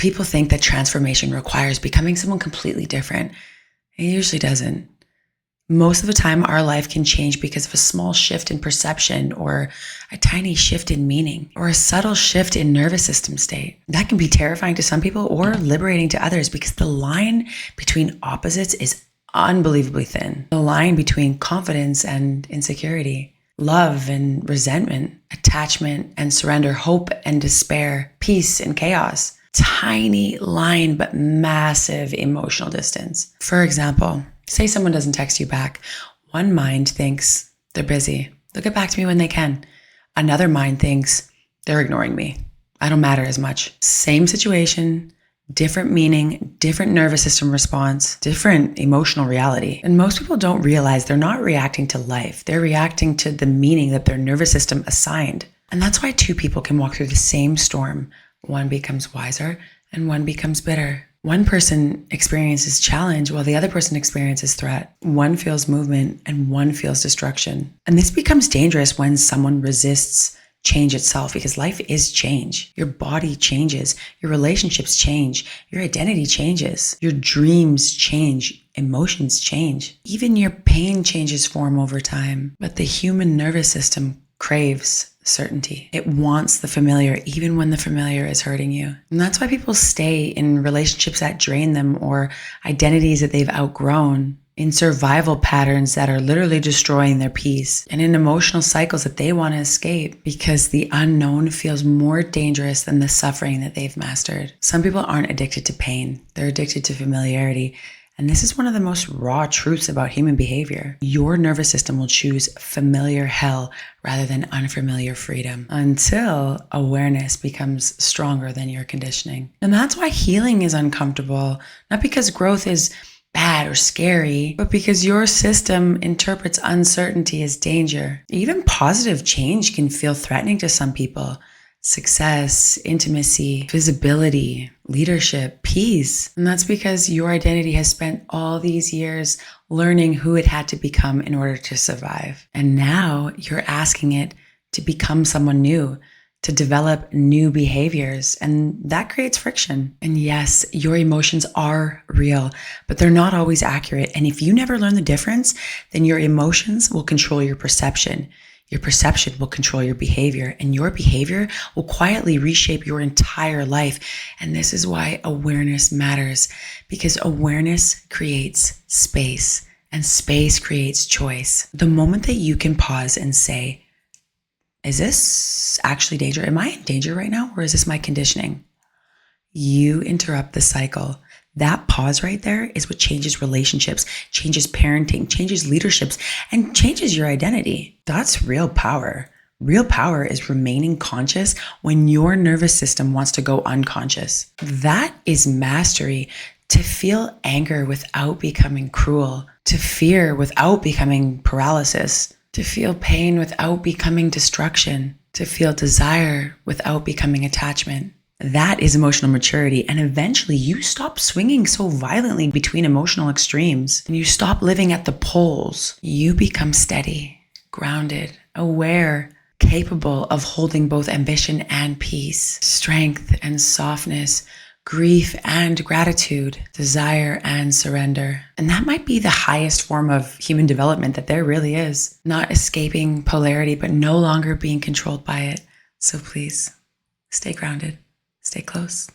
People think that transformation requires becoming someone completely different. It usually doesn't. Most of the time, our life can change because of a small shift in perception or a tiny shift in meaning or a subtle shift in nervous system state. That can be terrifying to some people or liberating to others because the line between opposites is unbelievably thin. The line between confidence and insecurity, love and resentment, attachment and surrender, hope and despair, peace and chaos. Tiny line, but massive emotional distance. For example, say someone doesn't text you back. One mind thinks they're busy. They'll get back to me when they can. Another mind thinks they're ignoring me. I don't matter as much. Same situation, different meaning, different nervous system response, different emotional reality. And most people don't realize they're not reacting to life. They're reacting to the meaning that their nervous system assigned. And that's why two people can walk through the same storm. One becomes wiser and one becomes bitter. One person experiences challenge while the other person experiences threat. One feels movement and one feels destruction. And this becomes dangerous when someone resists change itself, because life is change. Your body changes, your relationships change, your identity changes, your dreams change, emotions change. Even your pain changes form over time. But the human nervous system craves certainty. It wants the familiar, even when the familiar is hurting you. And that's why people stay in relationships that drain them, or identities that they've outgrown, in survival patterns that are literally destroying their peace, and in emotional cycles that they want to escape because the unknown feels more dangerous than the suffering that they've mastered. Some people aren't addicted to pain. They're addicted to familiarity. And this is one of the most raw truths about human behavior. Your nervous system will choose familiar hell rather than unfamiliar freedom until awareness becomes stronger than your conditioning. And that's why healing is uncomfortable, not because growth is bad or scary, but because your system interprets uncertainty as danger. Even positive change can feel threatening to some people. Success, intimacy, visibility, leadership, peace. And that's because your identity has spent all these years learning who it had to become in order to survive. And now you're asking it to become someone new, to develop new behaviors. And that creates friction. And yes, your emotions are real, but they're not always accurate. And if you never learn the difference, then your emotions will control your perception. Your perception will control your behavior, and your behavior will quietly reshape your entire life. And this is why awareness matters, because awareness creates space, and space creates choice. The moment that you can pause and say, is this actually danger? Am I in danger right now? Or is this my conditioning? You interrupt the cycle. That pause right there is what changes relationships, changes parenting, changes leaderships, and changes your identity. That's real power. Real power is remaining conscious when your nervous system wants to go unconscious. That is mastery. To feel anger without becoming cruel, to fear without becoming paralysis, to feel pain without becoming destruction, to feel desire without becoming attachment. That is emotional maturity. And eventually you stop swinging so violently between emotional extremes, and you stop living at the poles. You become steady, grounded, aware, capable of holding both ambition and peace, strength and softness, grief and gratitude, desire and surrender. And that might be the highest form of human development that there really is. Not escaping polarity, but no longer being controlled by it. So please stay grounded. Stay close.